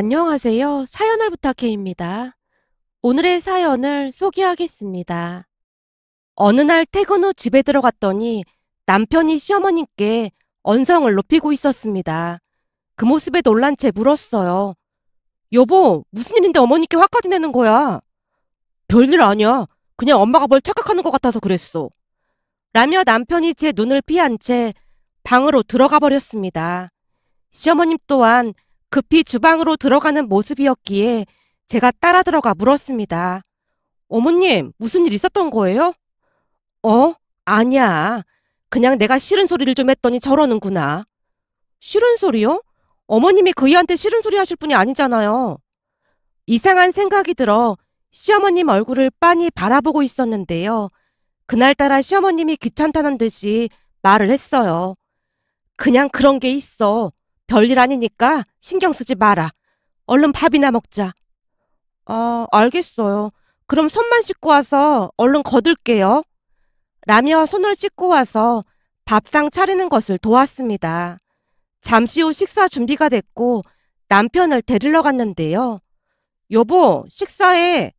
안녕하세요. 사연을 부탁해입니다. 오늘의 사연을 소개하겠습니다. 어느 날 퇴근 후 집에 들어갔더니 남편이 시어머님께 언성을 높이고 있었습니다. 그 모습에 놀란 채 물었어요. 여보, 무슨 일인데 어머니께 화까지 내는 거야? 별일 아니야. 그냥 엄마가 뭘 착각하는 것 같아서 그랬어. 라며 남편이 제 눈을 피한 채 방으로 들어가 버렸습니다. 시어머님 또한 급히 주방으로 들어가는 모습이었기에 제가 따라 들어가 물었습니다. 어머님, 무슨 일 있었던 거예요? 어? 아니야. 그냥 내가 싫은 소리를 좀 했더니 저러는구나. 싫은 소리요? 어머님이 그이한테 싫은 소리 하실 분이 아니잖아요. 이상한 생각이 들어 시어머님 얼굴을 빤히 바라보고 있었는데요. 그날따라 시어머님이 귀찮다는 듯이 말을 했어요. 그냥 그런 게 있어. 별일 아니니까 신경 쓰지 마라. 얼른 밥이나 먹자. 알겠어요. 그럼 손만 씻고 와서 얼른 거들게요. 라며 손을 씻고 와서 밥상 차리는 것을 도왔습니다. 잠시 후 식사 준비가 됐고 남편을 데리러 갔는데요. 여보, 식사해.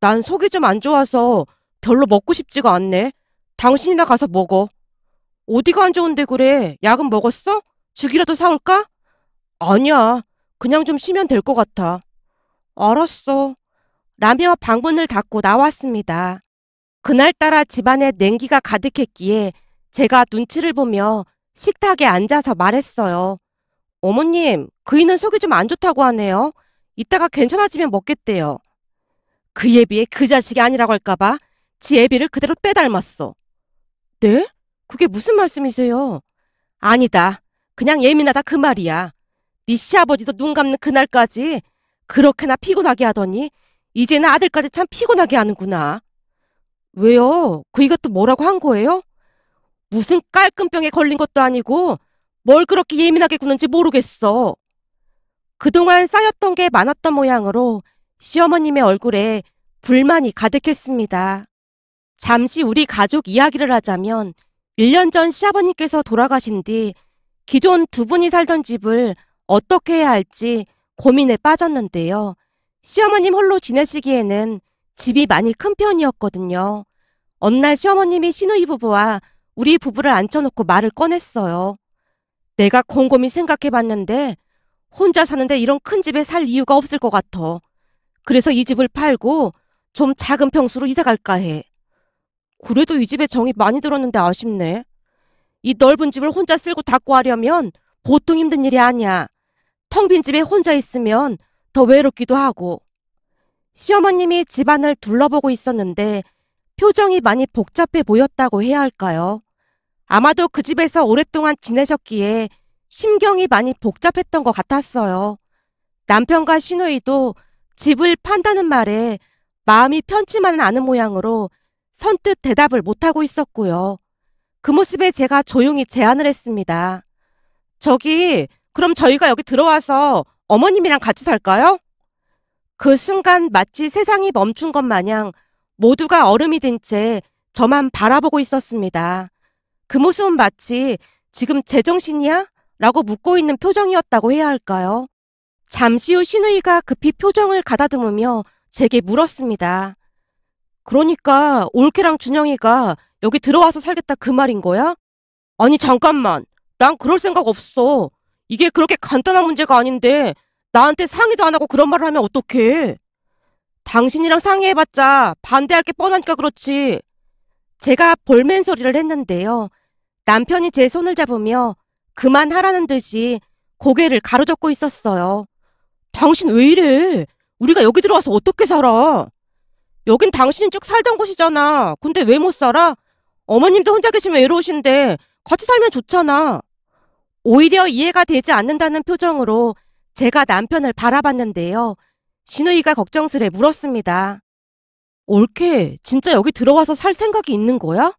난 속이 좀 안 좋아서 별로 먹고 싶지가 않네. 당신이나 가서 먹어. 어디가 안 좋은데 그래? 약은 먹었어? 죽이라도 사올까? 아니야. 그냥 좀 쉬면 될 것 같아. 알았어. 라며 방문을 닫고 나왔습니다. 그날따라 집안에 냉기가 가득했기에 제가 눈치를 보며 식탁에 앉아서 말했어요. 어머님, 그이는 속이 좀 안 좋다고 하네요. 이따가 괜찮아지면 먹겠대요. 그 애비에 그 자식이 아니라고 할까봐 지 애비를 그대로 빼닮았어. 네? 그게 무슨 말씀이세요? 아니다. 그냥 예민하다 그 말이야. 네 시아버지도 눈 감는 그날까지 그렇게나 피곤하게 하더니 이제는 아들까지 참 피곤하게 하는구나. 왜요? 그 이것도 뭐라고 한 거예요? 무슨 깔끔병에 걸린 것도 아니고 뭘 그렇게 예민하게 구는지 모르겠어. 그동안 쌓였던 게 많았던 모양으로 시어머님의 얼굴에 불만이 가득했습니다. 잠시 우리 가족 이야기를 하자면 1년 전 시아버님께서 돌아가신 뒤 기존 두 분이 살던 집을 어떻게 해야 할지 고민에 빠졌는데요. 시어머님 홀로 지내시기에는 집이 많이 큰 편이었거든요. 어느 날 시어머님이 시누이 부부와 우리 부부를 앉혀놓고 말을 꺼냈어요. 내가 곰곰이 생각해봤는데 혼자 사는데 이런 큰 집에 살 이유가 없을 것 같아. 그래서 이 집을 팔고 좀 작은 평수로 이사 갈까 해. 그래도 이 집에 정이 많이 들었는데 아쉽네. 이 넓은 집을 혼자 쓸고 닦고 하려면 보통 힘든 일이 아니야. 텅 빈 집에 혼자 있으면 더 외롭기도 하고. 시어머님이 집안을 둘러보고 있었는데 표정이 많이 복잡해 보였다고 해야 할까요? 아마도 그 집에서 오랫동안 지내셨기에 심경이 많이 복잡했던 것 같았어요. 남편과 시누이도 집을 판다는 말에 마음이 편치만은 않은 모양으로 선뜻 대답을 못하고 있었고요. 그 모습에 제가 조용히 제안을 했습니다. 그럼 저희가 여기 들어와서 어머님이랑 같이 살까요? 그 순간 마치 세상이 멈춘 것 마냥 모두가 얼음이 든 채 저만 바라보고 있었습니다. 그 모습은 마치 지금 제정신이야? 라고 묻고 있는 표정이었다고 해야 할까요? 잠시 후 시누이가 급히 표정을 가다듬으며 제게 물었습니다. 그러니까 올케랑 준영이가 여기 들어와서 살겠다 그 말인 거야? 아니 잠깐만. 난 그럴 생각 없어. 이게 그렇게 간단한 문제가 아닌데 나한테 상의도 안 하고 그런 말을 하면 어떡해. 당신이랑 상의해봤자 반대할 게 뻔하니까 그렇지. 제가 볼멘 소리를 했는데요. 남편이 제 손을 잡으며 그만하라는 듯이 고개를 가로젓고 있었어요. 당신 왜 이래? 우리가 여기 들어와서 어떻게 살아? 여긴 당신이 쭉 살던 곳이잖아. 근데 왜 못 살아? 어머님도 혼자 계시면 외로우신데 같이 살면 좋잖아. 오히려 이해가 되지 않는다는 표정으로 제가 남편을 바라봤는데요. 시누이가 걱정스레 물었습니다. 올케, 진짜 여기 들어와서 살 생각이 있는 거야?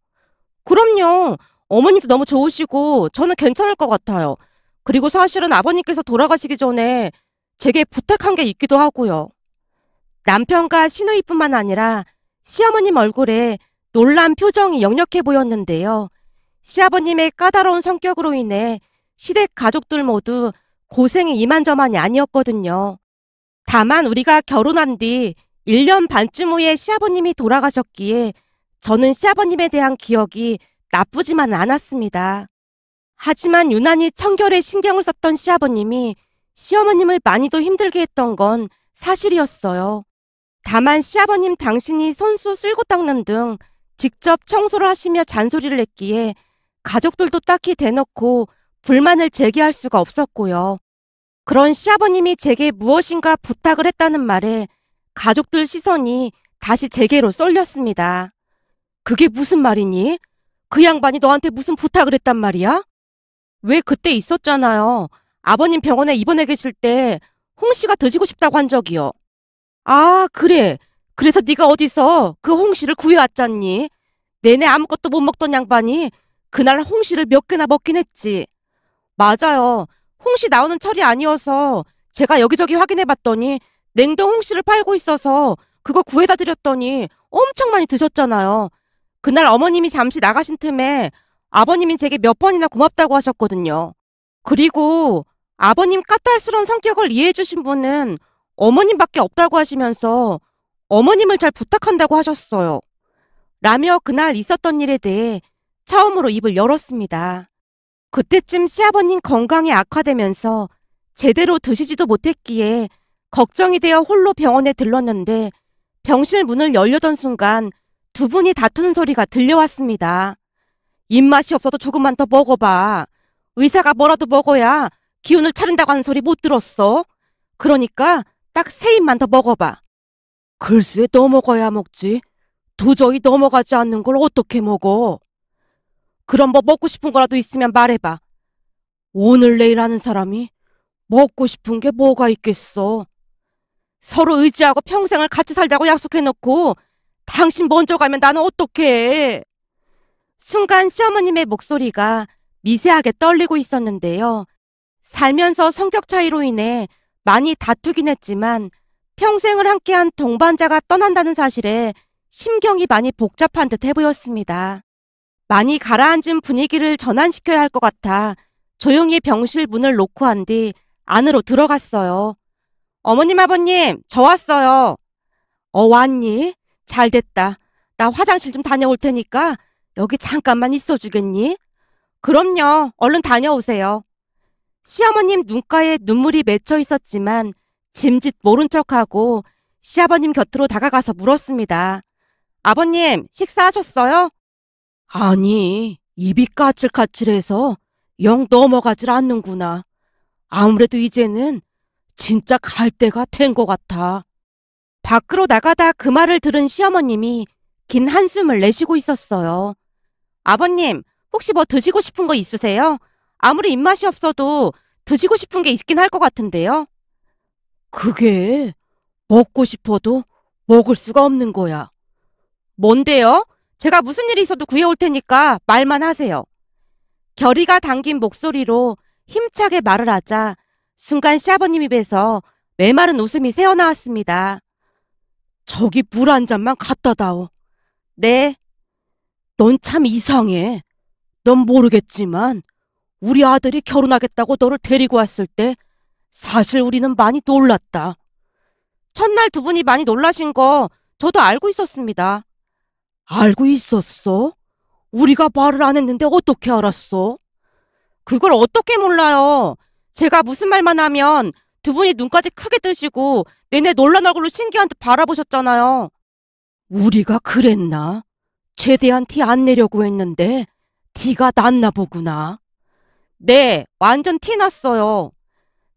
그럼요. 어머님도 너무 좋으시고 저는 괜찮을 것 같아요. 그리고 사실은 아버님께서 돌아가시기 전에 제게 부탁한 게 있기도 하고요. 남편과 시누이뿐만 아니라 시어머님 얼굴에 놀란 표정이 역력해 보였는데요. 시아버님의 까다로운 성격으로 인해 시댁 가족들 모두 고생이 이만저만이 아니었거든요. 다만 우리가 결혼한 뒤 1년 반쯤 후에 시아버님이 돌아가셨기에 저는 시아버님에 대한 기억이 나쁘지만은 않았습니다. 하지만 유난히 청결에 신경을 썼던 시아버님이 시어머님을 많이도 힘들게 했던 건 사실이었어요. 다만 시아버님 당신이 손수 쓸고 닦는 등 직접 청소를 하시며 잔소리를 했기에 가족들도 딱히 대놓고 불만을 제기할 수가 없었고요. 그런 시아버님이 제게 무엇인가 부탁을 했다는 말에 가족들 시선이 다시 제게로 쏠렸습니다. 그게 무슨 말이니? 그 양반이 너한테 무슨 부탁을 했단 말이야? 왜 그때 있었잖아요. 아버님 병원에 입원해 계실 때 홍시가 드시고 싶다고 한 적이요. 아, 그래. 그래서 네가 어디서 그 홍시를 구해왔잖니? 내내 아무것도 못 먹던 양반이 그날 홍시를 몇 개나 먹긴 했지. 맞아요. 홍시 나오는 철이 아니어서 제가 여기저기 확인해봤더니 냉동 홍시를 팔고 있어서 그거 구해다 드렸더니 엄청 많이 드셨잖아요. 그날 어머님이 잠시 나가신 틈에 아버님이 제게 몇 번이나 고맙다고 하셨거든요. 그리고 아버님 까탈스러운 성격을 이해해주신 분은 어머님밖에 없다고 하시면서 어머님을 잘 부탁한다고 하셨어요. 라며 그날 있었던 일에 대해 처음으로 입을 열었습니다. 그때쯤 시아버님 건강이 악화되면서 제대로 드시지도 못했기에 걱정이 되어 홀로 병원에 들렀는데 병실 문을 열려던 순간 두 분이 다투는 소리가 들려왔습니다. 입맛이 없어도 조금만 더 먹어봐. 의사가 뭐라도 먹어야 기운을 차린다고 하는 소리 못 들었어? 그러니까 딱 3입만 더 먹어봐. 글쎄 너 먹어야 먹지. 도저히 넘어가지 않는 걸 어떻게 먹어? 그럼 뭐 먹고 싶은 거라도 있으면 말해봐. 오늘 내일 하는 사람이 먹고 싶은 게 뭐가 있겠어. 서로 의지하고 평생을 같이 살자고 약속해놓고 당신 먼저 가면 나는 어떡해. 순간 시어머님의 목소리가 미세하게 떨리고 있었는데요. 살면서 성격 차이로 인해 많이 다투긴 했지만 평생을 함께한 동반자가 떠난다는 사실에 심경이 많이 복잡한 듯 해보였습니다. 많이 가라앉은 분위기를 전환시켜야 할 것 같아 조용히 병실 문을 놓고 한 뒤 안으로 들어갔어요. 어머님, 아버님, 저 왔어요. 왔니? 잘 됐다. 나 화장실 좀 다녀올 테니까 여기 잠깐만 있어주겠니? 그럼요. 얼른 다녀오세요. 시어머님 눈가에 눈물이 맺혀 있었지만 짐짓 모른 척하고 시아버님 곁으로 다가가서 물었습니다. 아버님, 식사하셨어요? 아니, 입이 까칠까칠해서 영 넘어가질 않는구나. 아무래도 이제는 진짜 갈 때가 된 것 같아. 밖으로 나가다 그 말을 들은 시어머님이 긴 한숨을 내쉬고 있었어요. 아버님, 혹시 뭐 드시고 싶은 거 있으세요? 아무리 입맛이 없어도 드시고 싶은 게 있긴 할 것 같은데요. 그게 먹고 싶어도 먹을 수가 없는 거야. 뭔데요? 제가 무슨 일이 있어도 구해올 테니까 말만 하세요. 결의가 담긴 목소리로 힘차게 말을 하자 순간 시아버님 입에서 메마른 웃음이 새어나왔습니다. 저기 물 한 잔만 갖다 다오. 네. 넌 참 이상해. 넌 모르겠지만 우리 아들이 결혼하겠다고 너를 데리고 왔을 때 사실 우리는 많이 놀랐다. 첫날 두 분이 많이 놀라신 거 저도 알고 있었습니다. 알고 있었어? 우리가 말을 안 했는데 어떻게 알았어? 그걸 어떻게 몰라요. 제가 무슨 말만 하면 두 분이 눈까지 크게 뜨시고 내내 놀란 얼굴로 신기한 듯 바라보셨잖아요. 우리가 그랬나? 최대한 티 안 내려고 했는데 티가 났나 보구나. 네, 완전 티 났어요.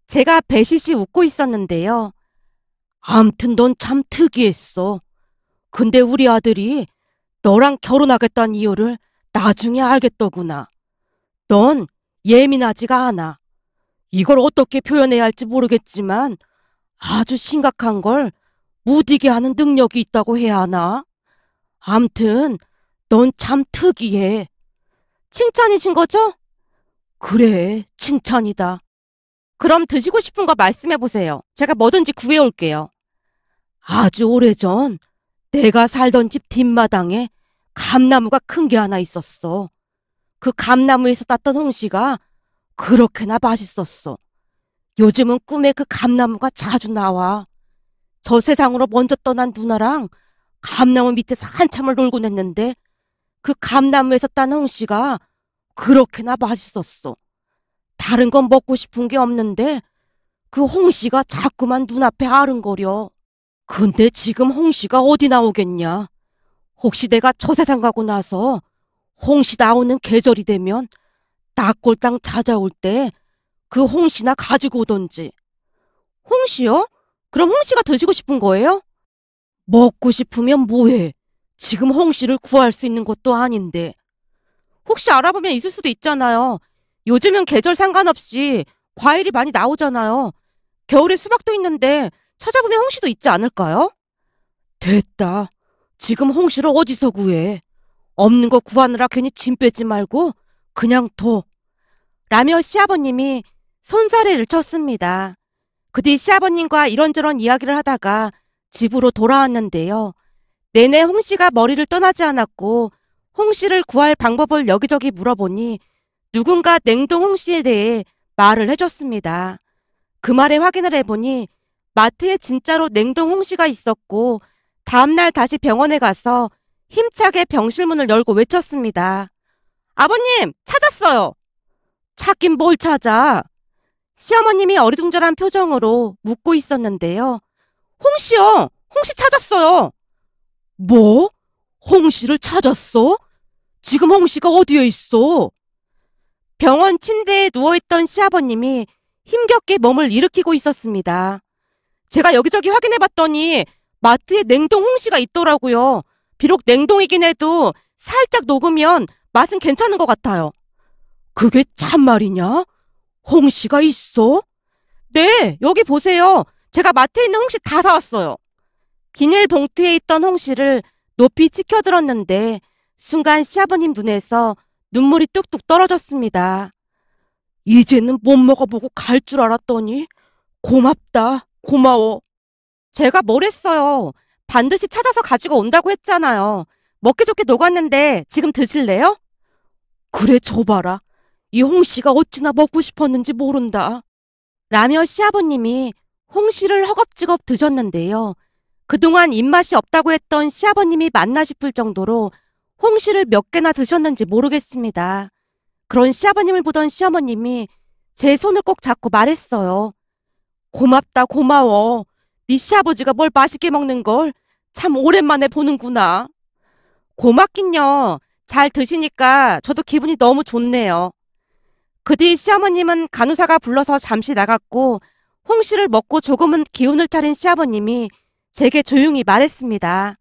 제가 배시시 웃고 있었는데요. 암튼 넌 참 특이했어. 근데 우리 아들이 너랑 결혼하겠다는 이유를 나중에 알겠더구나. 넌 예민하지가 않아. 이걸 어떻게 표현해야 할지 모르겠지만 아주 심각한 걸 무디게 하는 능력이 있다고 해야 하나? 암튼 넌 참 특이해. 칭찬이신 거죠? 그래, 칭찬이다. 그럼 드시고 싶은 거 말씀해보세요. 제가 뭐든지 구해올게요. 아주 오래전 내가 살던 집 뒷마당에 감나무가 큰 게 하나 있었어. 그 감나무에서 땄던 홍시가 그렇게나 맛있었어. 요즘은 꿈에 그 감나무가 자주 나와. 저 세상으로 먼저 떠난 누나랑 감나무 밑에서 한참을 놀곤 했는데 그 감나무에서 딴 홍시가 그렇게나 맛있었어. 다른 건 먹고 싶은 게 없는데 그 홍시가 자꾸만 눈앞에 아른거려. 근데 지금 홍시가 어디 나오겠냐? 혹시 내가 저 세상 가고 나서 홍시 나오는 계절이 되면 낙골당 찾아올 때 그 홍시나 가지고 오던지. 홍시요? 그럼 홍시가 드시고 싶은 거예요? 먹고 싶으면 뭐해? 지금 홍시를 구할 수 있는 것도 아닌데. 혹시 알아보면 있을 수도 있잖아요. 요즘은 계절 상관없이 과일이 많이 나오잖아요. 겨울에 수박도 있는데 찾아보면 홍시도 있지 않을까요? 됐다. 지금 홍시를 어디서 구해? 없는 거 구하느라 괜히 짐 뺏지 말고 그냥 둬. 라며 시아버님이 손사래를 쳤습니다. 그 뒤 시아버님과 이런저런 이야기를 하다가 집으로 돌아왔는데요. 내내 홍씨가 머리를 떠나지 않았고 홍씨를 구할 방법을 여기저기 물어보니 누군가 냉동 홍씨에 대해 말을 해줬습니다. 그 말에 확인을 해보니 마트에 진짜로 냉동 홍씨가 있었고 다음날 다시 병원에 가서 힘차게 병실문을 열고 외쳤습니다. 아버님, 찾았어요. 찾긴 뭘 찾아? 시어머님이 어리둥절한 표정으로 묻고 있었는데요. 홍씨요. 홍씨 찾았어요. 뭐? 홍씨를 찾았어? 지금 홍씨가 어디에 있어? 병원 침대에 누워있던 시아버님이 힘겹게 몸을 일으키고 있었습니다. 제가 여기저기 확인해봤더니 마트에 냉동 홍시가 있더라고요. 비록 냉동이긴 해도 살짝 녹으면 맛은 괜찮은 것 같아요. 그게 참말이냐? 홍시가 있어? 네, 여기 보세요. 제가 마트에 있는 홍시 다 사왔어요. 비닐봉투에 있던 홍시를 높이 치켜들었는데 순간 시아버님 눈에서 눈물이 뚝뚝 떨어졌습니다. 이제는 못 먹어보고 갈 줄 알았더니 고맙다, 고마워. 제가 뭘 했어요. 반드시 찾아서 가지고 온다고 했잖아요. 먹기 좋게 녹았는데 지금 드실래요? 그래, 줘봐라. 이 홍시가 어찌나 먹고 싶었는지 모른다. 라며 시아버님이 홍시를 허겁지겁 드셨는데요. 그동안 입맛이 없다고 했던 시아버님이 맞나 싶을 정도로 홍시를 몇 개나 드셨는지 모르겠습니다. 그런 시아버님을 보던 시어머님이 제 손을 꼭 잡고 말했어요. 고맙다, 고마워. 네 시아버지가 뭘 맛있게 먹는 걸 참 오랜만에 보는구나. 고맙긴요. 잘 드시니까 저도 기분이 너무 좋네요. 그 뒤 시어머님은 간호사가 불러서 잠시 나갔고 홍시를 먹고 조금은 기운을 차린 시아버님이 제게 조용히 말했습니다.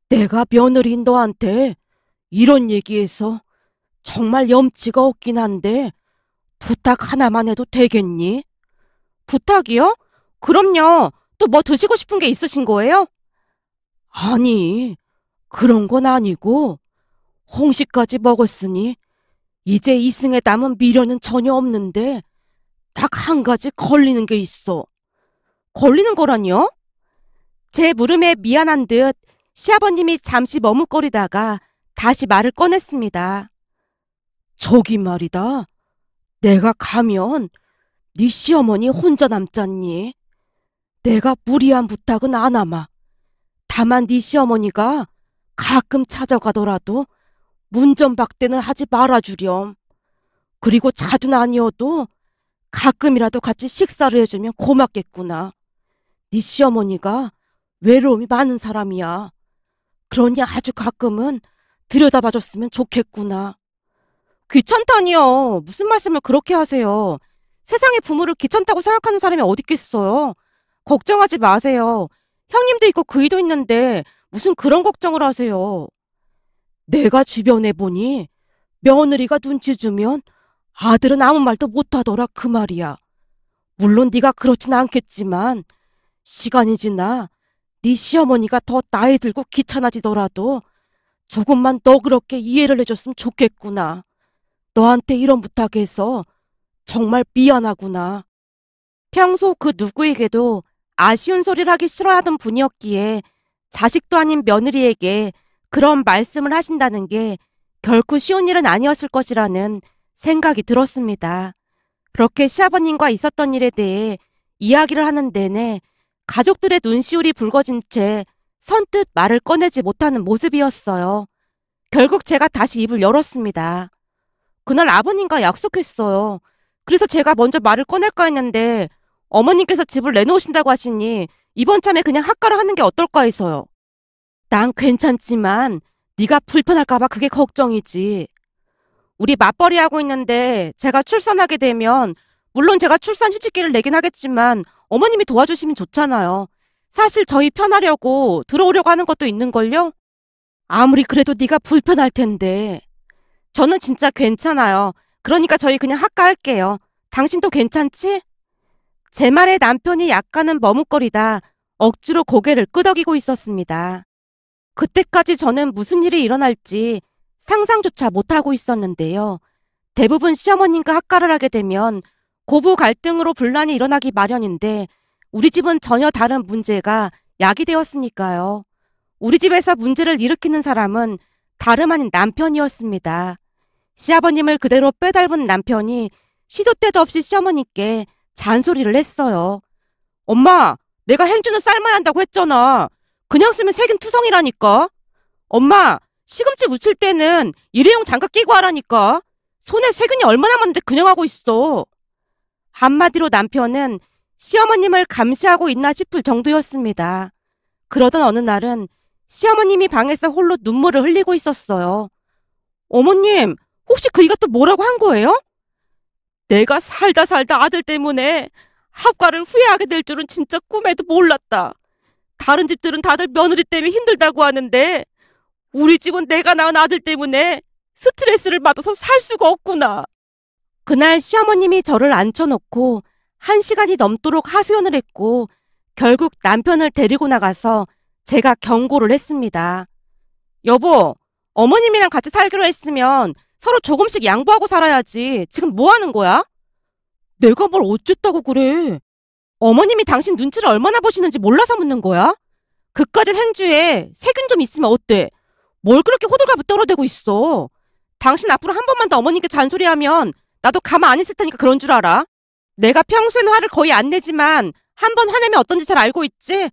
내가 며느리인 너한테 이런 얘기해서 정말 염치가 없긴 한데 부탁 하나만 해도 되겠니? 부탁이요? 그럼요. 또 뭐 드시고 싶은 게 있으신 거예요? 아니, 그런 건 아니고 홍시까지 먹었으니 이제 이승에 남은 미련은 전혀 없는데 딱 한 가지 걸리는 게 있어. 걸리는 거라니요? 제 물음에 미안한 듯 시아버님이 잠시 머뭇거리다가 다시 말을 꺼냈습니다. 저기 말이다. 내가 가면 네 시어머니 혼자 남잖니. 내가 무리한 부탁은 안 하마. 다만 네 시어머니가 가끔 찾아가더라도 문전박대는 하지 말아주렴. 그리고 자주는 아니어도 가끔이라도 같이 식사를 해주면 고맙겠구나. 네 시어머니가 외로움이 많은 사람이야. 그러니 아주 가끔은 들여다봐줬으면 좋겠구나. 귀찮다니요. 무슨 말씀을 그렇게 하세요. 세상에 부모를 귀찮다고 생각하는 사람이 어디 있겠어요. 걱정하지 마세요. 형님도 있고 그이도 있는데 무슨 그런 걱정을 하세요. 내가 주변에 보니 며느리가 눈치 주면 아들은 아무 말도 못하더라 그 말이야. 물론 네가 그렇진 않겠지만 시간이 지나 네 시어머니가 더 나이 들고 귀찮아지더라도 조금만 너그럽게 이해를 해줬으면 좋겠구나. 너한테 이런 부탁해서 정말 미안하구나. 평소 그 누구에게도 아쉬운 소리를 하기 싫어하던 분이었기에 자식도 아닌 며느리에게 그런 말씀을 하신다는 게 결코 쉬운 일은 아니었을 것이라는 생각이 들었습니다. 그렇게 시아버님과 있었던 일에 대해 이야기를 하는 내내 가족들의 눈시울이 붉어진 채 선뜻 말을 꺼내지 못하는 모습이었어요. 결국 제가 다시 입을 열었습니다. 그날 아버님과 약속했어요. 그래서 제가 먼저 말을 꺼낼까 했는데 어머님께서 집을 내놓으신다고 하시니 이번 참에 그냥 학가를 하는 게 어떨까 해서요. 난 괜찮지만 네가 불편할까 봐 그게 걱정이지. 우리 맞벌이 하고 있는데 제가 출산하게 되면 물론 제가 출산 휴직기를 내긴 하겠지만 어머님이 도와주시면 좋잖아요. 사실 저희 편하려고 들어오려고 하는 것도 있는걸요? 아무리 그래도 네가 불편할 텐데. 저는 진짜 괜찮아요. 그러니까 저희 그냥 학가할게요. 당신도 괜찮지? 제 말에 남편이 약간은 머뭇거리다 억지로 고개를 끄덕이고 있었습니다. 그때까지 저는 무슨 일이 일어날지 상상조차 못하고 있었는데요. 대부분 시어머님과 학가를 하게 되면 고부 갈등으로 분란이 일어나기 마련인데 우리 집은 전혀 다른 문제가 야기되었으니까요. 우리 집에서 문제를 일으키는 사람은 다름 아닌 남편이었습니다. 시아버님을 그대로 빼닮은 남편이 시도 때도 없이 시어머니께 잔소리를 했어요. 엄마, 내가 행주는 삶아야 한다고 했잖아. 그냥 쓰면 색인 투성이라니까. 엄마, 시금치 무칠 때는 일회용 장갑 끼고 하라니까. 손에 세균이 얼마나 많은데 그냥 하고 있어. 한마디로 남편은 시어머님을 감시하고 있나 싶을 정도였습니다. 그러던 어느 날은 시어머님이 방에서 홀로 눈물을 흘리고 있었어요. 어머님, 혹시 그 이가 또 뭐라고 한 거예요? 내가 살다 아들 때문에 합가를 후회하게 될 줄은 진짜 꿈에도 몰랐다. 다른 집들은 다들 며느리 때문에 힘들다고 하는데 우리 집은 내가 낳은 아들 때문에 스트레스를 받아서 살 수가 없구나. 그날 시어머님이 저를 앉혀놓고 1시간이 넘도록 하소연을 했고 결국 남편을 데리고 나가서 제가 경고를 했습니다. 여보, 어머님이랑 같이 살기로 했으면 서로 조금씩 양보하고 살아야지. 지금 뭐 하는 거야? 내가 뭘 어쨌다고 그래. 어머님이 당신 눈치를 얼마나 보시는지 몰라서 묻는 거야? 그까짓 행주에 세균 좀 있으면 어때? 뭘 그렇게 호들갑을 떨어대고 있어. 당신 앞으로 한 번만 더 어머님께 잔소리하면 나도 가만 안 있을 테니까 그런 줄 알아. 내가 평소에는 화를 거의 안 내지만 한 번 화내면 어떤지 잘 알고 있지?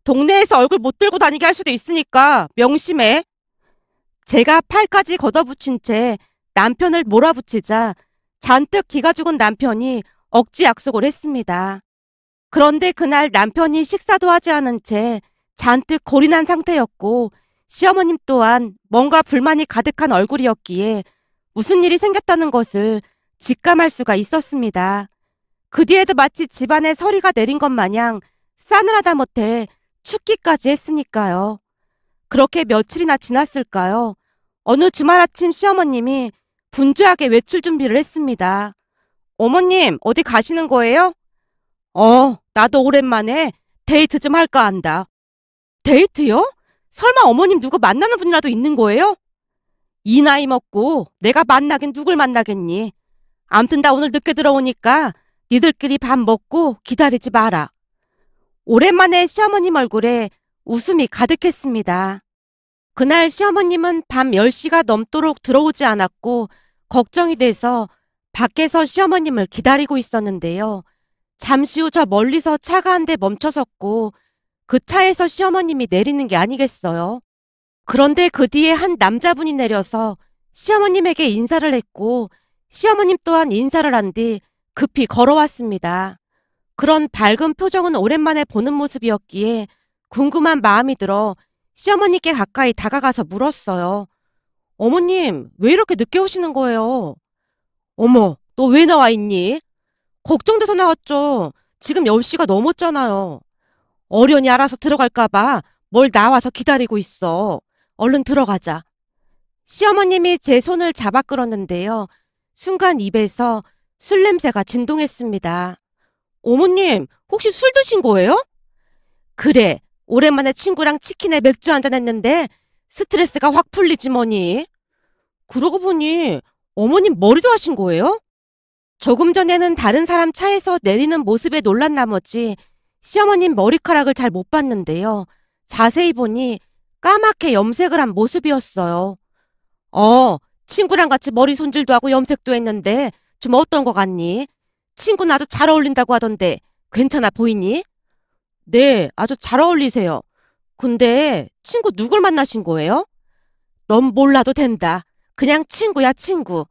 동네에서 얼굴 못 들고 다니게 할 수도 있으니까 명심해. 제가 팔까지 걷어붙인 채 남편을 몰아붙이자 잔뜩 기가 죽은 남편이 억지 약속을 했습니다. 그런데 그날 남편이 식사도 하지 않은 채 잔뜩 골이 난 상태였고 시어머님 또한 뭔가 불만이 가득한 얼굴이었기에 무슨 일이 생겼다는 것을 직감할 수가 있었습니다. 그 뒤에도 마치 집안에 서리가 내린 것 마냥 싸늘하다 못해 춥기까지 했으니까요. 그렇게 며칠이나 지났을까요? 어느 주말 아침 시어머님이 분주하게 외출 준비를 했습니다. 어머님, 어디 가시는 거예요? 나도 오랜만에 데이트 좀 할까 한다. 데이트요? 설마 어머님 누구 만나는 분이라도 있는 거예요? 이 나이 먹고 내가 만나긴 누굴 만나겠니? 암튼 나 오늘 늦게 들어오니까 니들끼리 밥 먹고 기다리지 마라. 오랜만에 시어머님 얼굴에 웃음이 가득했습니다. 그날 시어머님은 밤 10시가 넘도록 들어오지 않았고 걱정이 돼서 밖에서 시어머님을 기다리고 있었는데요. 잠시 후 저 멀리서 차가 한 대 멈춰섰고 그 차에서 시어머님이 내리는 게 아니겠어요. 그런데 그 뒤에 한 남자분이 내려서 시어머님에게 인사를 했고 시어머님 또한 인사를 한 뒤 급히 걸어왔습니다. 그런 밝은 표정은 오랜만에 보는 모습이었기에 궁금한 마음이 들어 시어머니께 가까이 다가가서 물었어요. 어머님, 왜 이렇게 늦게 오시는 거예요? 어머, 너 왜 나와 있니? 걱정돼서 나왔죠. 지금 10시가 넘었잖아요. 어련히 알아서 들어갈까봐 뭘 나와서 기다리고 있어. 얼른 들어가자. 시어머님이 제 손을 잡아 끌었는데요. 순간 입에서 술 냄새가 진동했습니다. 어머님, 혹시 술 드신 거예요? 그래, 오랜만에 친구랑 치킨에 맥주 한잔 했는데 스트레스가 확 풀리지 뭐니. 그러고 보니 어머님 머리도 하신 거예요? 조금 전에는 다른 사람 차에서 내리는 모습에 놀란 나머지 시어머님 머리카락을 잘 못 봤는데요. 자세히 보니 까맣게 염색을 한 모습이었어요. 친구랑 같이 머리 손질도 하고 염색도 했는데 좀 어떤 거 같니? 친구는 아주 잘 어울린다고 하던데 괜찮아 보이니? 네, 아주 잘 어울리세요. 근데 친구 누굴 만나신 거예요? 넌 몰라도 된다. 그냥 친구야, 친구.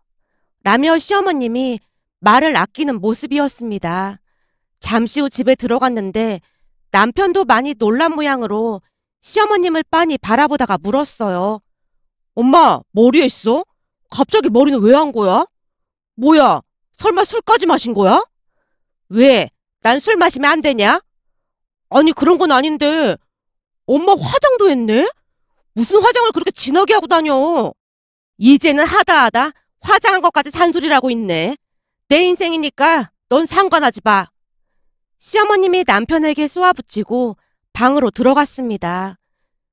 라며 시어머님이 말을 아끼는 모습이었습니다. 잠시 후 집에 들어갔는데 남편도 많이 놀란 모양으로 시어머님을 빤히 바라보다가 물었어요. 엄마, 머리에 있어? 갑자기 머리는 왜 한 거야? 뭐야, 설마 술까지 마신 거야? 왜? 난 술 마시면 안 되냐? 아니, 그런 건 아닌데. 엄마 화장도 했네? 무슨 화장을 그렇게 진하게 하고 다녀? 이제는 하다 화장한 것까지 잔소리라고 있네. 내 인생이니까 넌 상관하지 마. 시어머님이 남편에게 쏘아붙이고 방으로 들어갔습니다.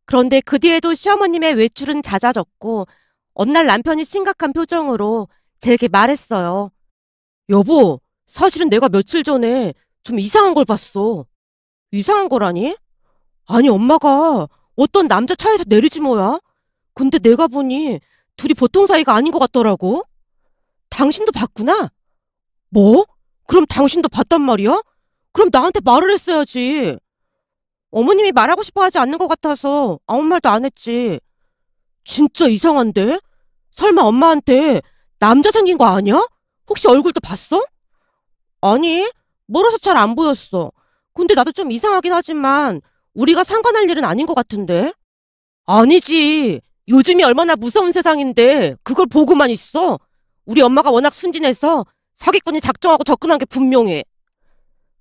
그런데 그 뒤에도 시어머님의 외출은 잦아졌고 어느 날 남편이 심각한 표정으로 제게 말했어요. 여보, 사실은 내가 며칠 전에 좀 이상한 걸 봤어. 이상한 거라니? 아니, 엄마가 어떤 남자 차에서 내리지 뭐야? 근데 내가 보니 둘이 보통 사이가 아닌 것 같더라고. 당신도 봤구나? 뭐? 그럼 당신도 봤단 말이야? 그럼 나한테 말을 했어야지. 어머님이 말하고 싶어 하지 않는 것 같아서 아무 말도 안 했지. 진짜 이상한데? 설마 엄마한테 남자 생긴 거 아니야? 혹시 얼굴도 봤어? 아니, 멀어서 잘 안 보였어. 근데 나도 좀 이상하긴 하지만 우리가 상관할 일은 아닌 것 같은데? 아니지. 요즘이 얼마나 무서운 세상인데 그걸 보고만 있어. 우리 엄마가 워낙 순진해서 사기꾼이 작정하고 접근한 게 분명해.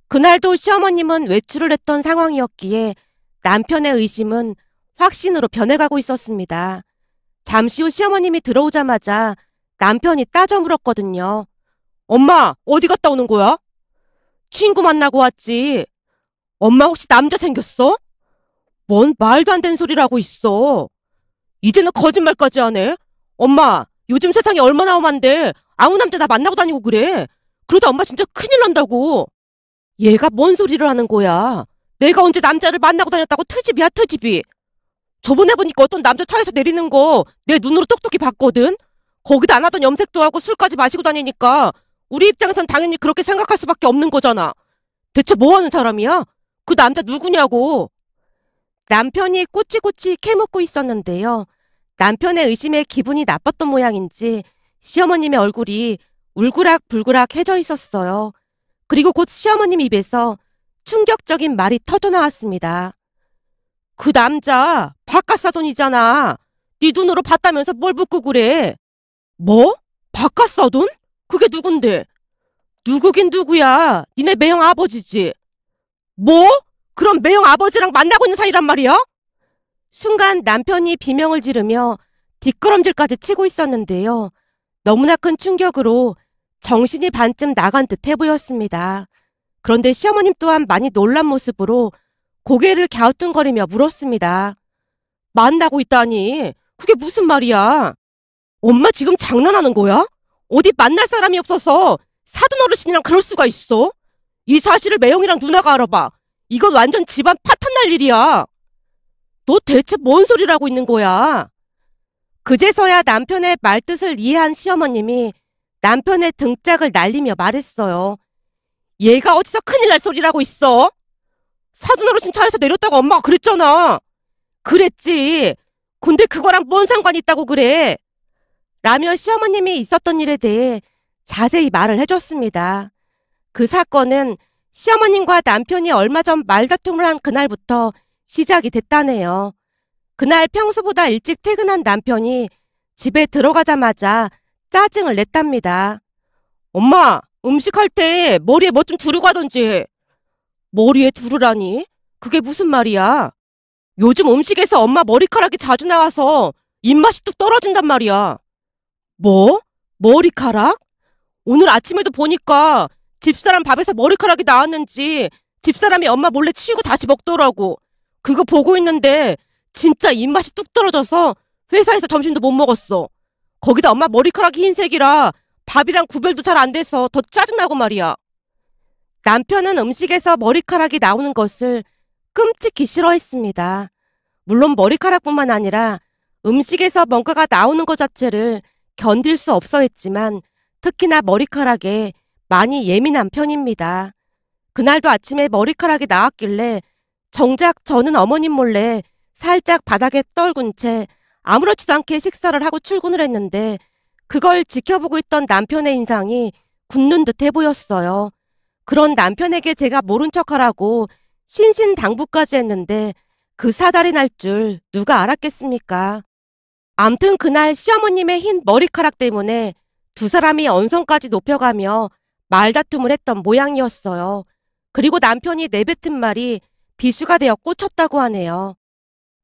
그날도 시어머님은 외출을 했던 상황이었기에 남편의 의심은 확신으로 변해가고 있었습니다. 잠시 후 시어머님이 들어오자마자 남편이 따져 물었거든요. 엄마, 어디 갔다 오는 거야? 친구 만나고 왔지. 엄마 혹시 남자 생겼어? 뭔 말도 안 되는 소리라고 있어. 이제는 거짓말까지 하네. 엄마, 요즘 세상이 얼마나 험한데 아무 남자 나 만나고 다니고 그래. 그러다 엄마 진짜 큰일 난다고. 얘가 뭔 소리를 하는 거야. 내가 언제 남자를 만나고 다녔다고 트집이야, 트집이. 저번에 보니까 어떤 남자 차에서 내리는 거 내 눈으로 똑똑히 봤거든. 거기다 안 하던 염색도 하고 술까지 마시고 다니니까 우리 입장에선 당연히 그렇게 생각할 수밖에 없는 거잖아. 대체 뭐 하는 사람이야? 그 남자 누구냐고. 남편이 꼬치꼬치 캐묻고 있었는데요. 남편의 의심에 기분이 나빴던 모양인지 시어머님의 얼굴이 울그락불그락해져 있었어요. 그리고 곧 시어머님 입에서 충격적인 말이 터져나왔습니다. 그 남자 바깥사돈이잖아. 네 눈으로 봤다면서 뭘 묻고 그래. 뭐? 바깥사돈? 그게 누군데? 누구긴 누구야. 니네 매형 아버지지. 뭐? 그럼 매형 아버지랑 만나고 있는 사이란 말이야? 순간 남편이 비명을 지르며 뒷걸음질까지 치고 있었는데요. 너무나 큰 충격으로 정신이 반쯤 나간 듯해 보였습니다. 그런데 시어머님 또한 많이 놀란 모습으로 고개를 갸우뚱거리며 물었습니다. 만나고 있다니? 그게 무슨 말이야? 엄마 지금 장난하는 거야? 어디 만날 사람이 없어서 사돈 어르신이랑 그럴 수가 있어? 이 사실을 매형이랑 누나가 알아봐. 이건 완전 집안 파탄 날 일이야. 너 대체 뭔 소리를 하고 있는 거야? 그제서야 남편의 말뜻을 이해한 시어머님이 남편의 등짝을 날리며 말했어요. 얘가 어디서 큰일 날 소리라고 있어? 사돈 어르신 차에서 내렸다고 엄마가 그랬잖아. 그랬지. 근데 그거랑 뭔 상관이 있다고 그래? 라며 시어머님이 있었던 일에 대해 자세히 말을 해줬습니다. 그 사건은 시어머님과 남편이 얼마 전 말다툼을 한 그날부터 시작이 됐다네요. 그날 평소보다 일찍 퇴근한 남편이 집에 들어가자마자 짜증을 냈답니다. 엄마, 음식할 때 머리에 뭐 좀 두르고 하던지. 머리에 두르라니? 그게 무슨 말이야? 요즘 음식에서 엄마 머리카락이 자주 나와서 입맛이 뚝 떨어진단 말이야. 뭐? 머리카락? 오늘 아침에도 보니까 집사람 밥에서 머리카락이 나왔는지 집사람이 엄마 몰래 치우고 다시 먹더라고. 그거 보고 있는데 진짜 입맛이 뚝 떨어져서 회사에서 점심도 못 먹었어. 거기다 엄마 머리카락이 흰색이라 밥이랑 구별도 잘 안 돼서 더 짜증나고 말이야. 남편은 음식에서 머리카락이 나오는 것을 끔찍히 싫어했습니다. 물론 머리카락뿐만 아니라 음식에서 뭔가가 나오는 것 자체를 견딜 수 없어 했지만 특히나 머리카락에 많이 예민한 편입니다. 그날도 아침에 머리카락이 나왔길래 정작 저는 어머님 몰래 살짝 바닥에 떨군 채 아무렇지도 않게 식사를 하고 출근을 했는데 그걸 지켜보고 있던 남편의 인상이 굳는 듯해 보였어요. 그런 남편에게 제가 모른 척하라고 신신당부까지 했는데 그 사달이 날 줄 누가 알았겠습니까? 암튼 그날 시어머님의 흰 머리카락 때문에 두 사람이 언성까지 높여가며 말다툼을 했던 모양이었어요. 그리고 남편이 내뱉은 말이 비수가 되어 꽂혔다고 하네요.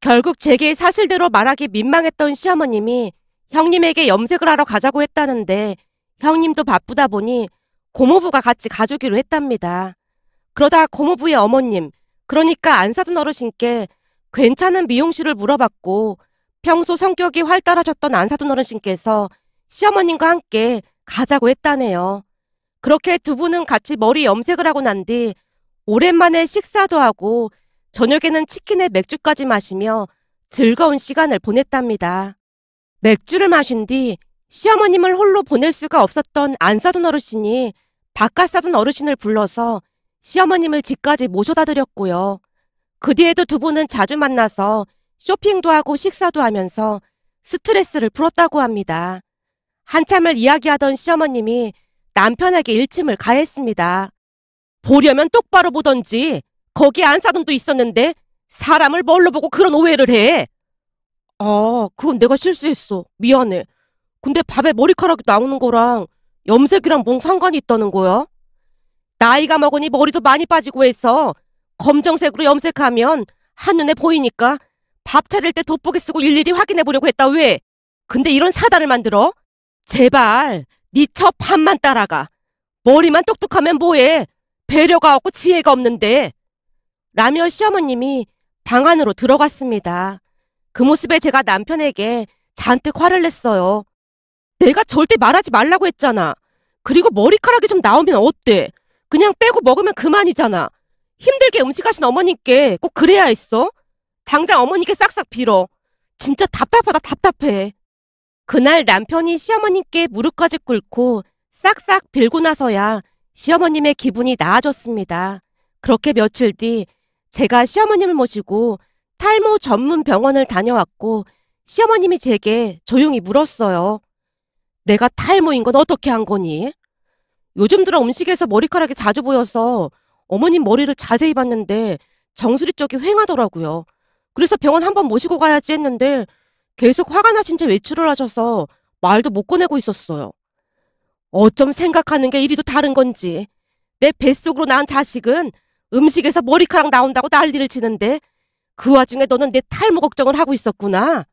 결국 제게 사실대로 말하기 민망했던 시어머님이 형님에게 염색을 하러 가자고 했다는데 형님도 바쁘다 보니 고모부가 같이 가주기로 했답니다. 그러다 고모부의 어머님, 그러니까 안 사둔 어르신께 괜찮은 미용실을 물어봤고 평소 성격이 활달하셨던 안 사둔 어르신께서 시어머님과 함께 가자고 했다네요. 그렇게 두 분은 같이 머리 염색을 하고 난 뒤 오랜만에 식사도 하고 저녁에는 치킨에 맥주까지 마시며 즐거운 시간을 보냈답니다. 맥주를 마신 뒤 시어머님을 홀로 보낼 수가 없었던 안 사둔 어르신이 바깥 사둔 어르신을 불러서 시어머님을 집까지 모셔다 드렸고요. 그 뒤에도 두 분은 자주 만나서 쇼핑도 하고 식사도 하면서 스트레스를 풀었다고 합니다. 한참을 이야기하던 시어머님이 남편에게 일침을 가했습니다. 보려면 똑바로 보던지 거기 안사돈도 있었는데 사람을 뭘로 보고 그런 오해를 해. 그건 내가 실수했어. 미안해. 근데 밥에 머리카락이 나오는 거랑 염색이랑 뭔 상관이 있다는 거야? 나이가 먹으니 머리도 많이 빠지고 해서 검정색으로 염색하면 한눈에 보이니까 밥 차릴 때 돋보기 쓰고 일일이 확인해 보려고 했다. 왜? 근데 이런 사달을 만들어? 제발 네 첫 밥만 따라가. 머리만 똑똑하면 뭐해. 배려가 없고 지혜가 없는데. 라며 시어머님이 방 안으로 들어갔습니다. 그 모습에 제가 남편에게 잔뜩 화를 냈어요. 내가 절대 말하지 말라고 했잖아. 그리고 머리카락이 좀 나오면 어때? 그냥 빼고 먹으면 그만이잖아. 힘들게 음식하신 어머님께 꼭 그래야 했어? 당장 어머니께 싹싹 빌어. 진짜 답답하다 답답해. 그날 남편이 시어머님께 무릎까지 꿇고 싹싹 빌고 나서야 시어머님의 기분이 나아졌습니다. 그렇게 며칠 뒤 제가 시어머님을 모시고 탈모 전문 병원을 다녀왔고 시어머님이 제게 조용히 물었어요. 내가 탈모인 건 어떻게 한 거니? 요즘 들어 음식에서 머리카락이 자주 보여서 어머님 머리를 자세히 봤는데 정수리 쪽이 휑하더라고요. 그래서 병원 한번 모시고 가야지 했는데 계속 화가 나신 채 외출을 하셔서 말도 못 꺼내고 있었어요. 어쩜 생각하는 게 이리도 다른 건지. 내 뱃속으로 낳은 자식은 음식에서 머리카락 나온다고 난리를 치는데 그 와중에 너는 내 탈모 걱정을 하고 있었구나.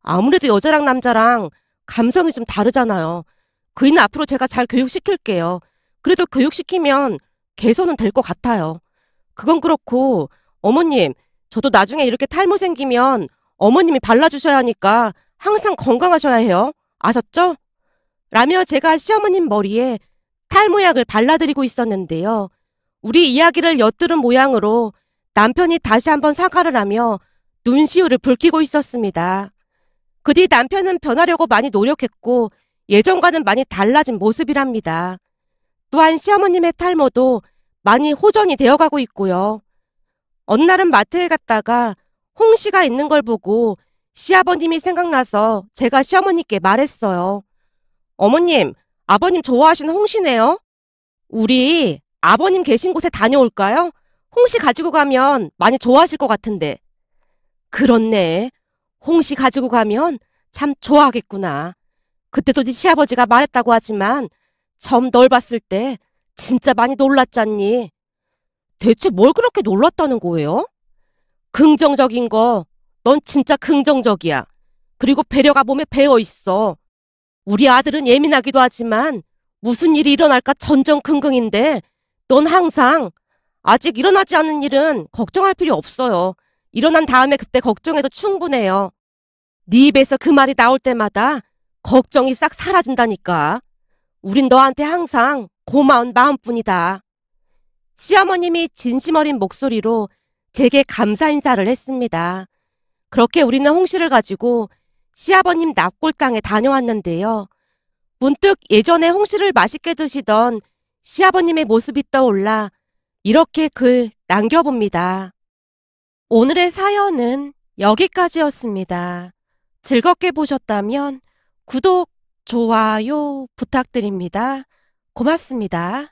아무래도 여자랑 남자랑 감성이 좀 다르잖아요. 그이는 앞으로 제가 잘 교육시킬게요. 그래도 교육시키면 개선은 될 것 같아요. 그건 그렇고 어머님, 저도 나중에 이렇게 탈모 생기면 어머님이 발라주셔야 하니까 항상 건강하셔야 해요. 아셨죠? 라며 제가 시어머님 머리에 탈모약을 발라드리고 있었는데요. 우리 이야기를 엿들은 모양으로 남편이 다시 한번 사과를 하며 눈시울을 붉히고 있었습니다. 그 뒤 남편은 변하려고 많이 노력했고 예전과는 많이 달라진 모습이랍니다. 또한 시어머님의 탈모도 많이 호전이 되어가고 있고요. 어느 날은 마트에 갔다가 홍시가 있는 걸 보고 시아버님이 생각나서 제가 시어머니께 말했어요. 어머님, 아버님 좋아하시는 홍시네요. 우리 아버님 계신 곳에 다녀올까요? 홍시 가지고 가면 많이 좋아하실 것 같은데. 그렇네. 홍시 가지고 가면 참 좋아하겠구나. 그때도 네 시아버지가 말했다고 하지만 처음 널 봤을 때 진짜 많이 놀랐잖니. 대체 뭘 그렇게 놀랐다는 거예요? 긍정적인 거. 넌 진짜 긍정적이야. 그리고 배려가 몸에 배어 있어. 우리 아들은 예민하기도 하지만 무슨 일이 일어날까 전전긍긍인데 넌 항상 아직 일어나지 않은 일은 걱정할 필요 없어요. 일어난 다음에 그때 걱정해도 충분해요. 네 입에서 그 말이 나올 때마다 걱정이 싹 사라진다니까. 우린 너한테 항상 고마운 마음뿐이다. 시어머님이 진심 어린 목소리로 제게 감사 인사를 했습니다. 그렇게 우리는 홍시를 가지고 시아버님 납골당에 다녀왔는데요. 문득 예전에 홍시를 맛있게 드시던 시아버님의 모습이 떠올라 이렇게 글 남겨봅니다. 오늘의 사연은 여기까지였습니다. 즐겁게 보셨다면 구독, 좋아요 부탁드립니다. 고맙습니다.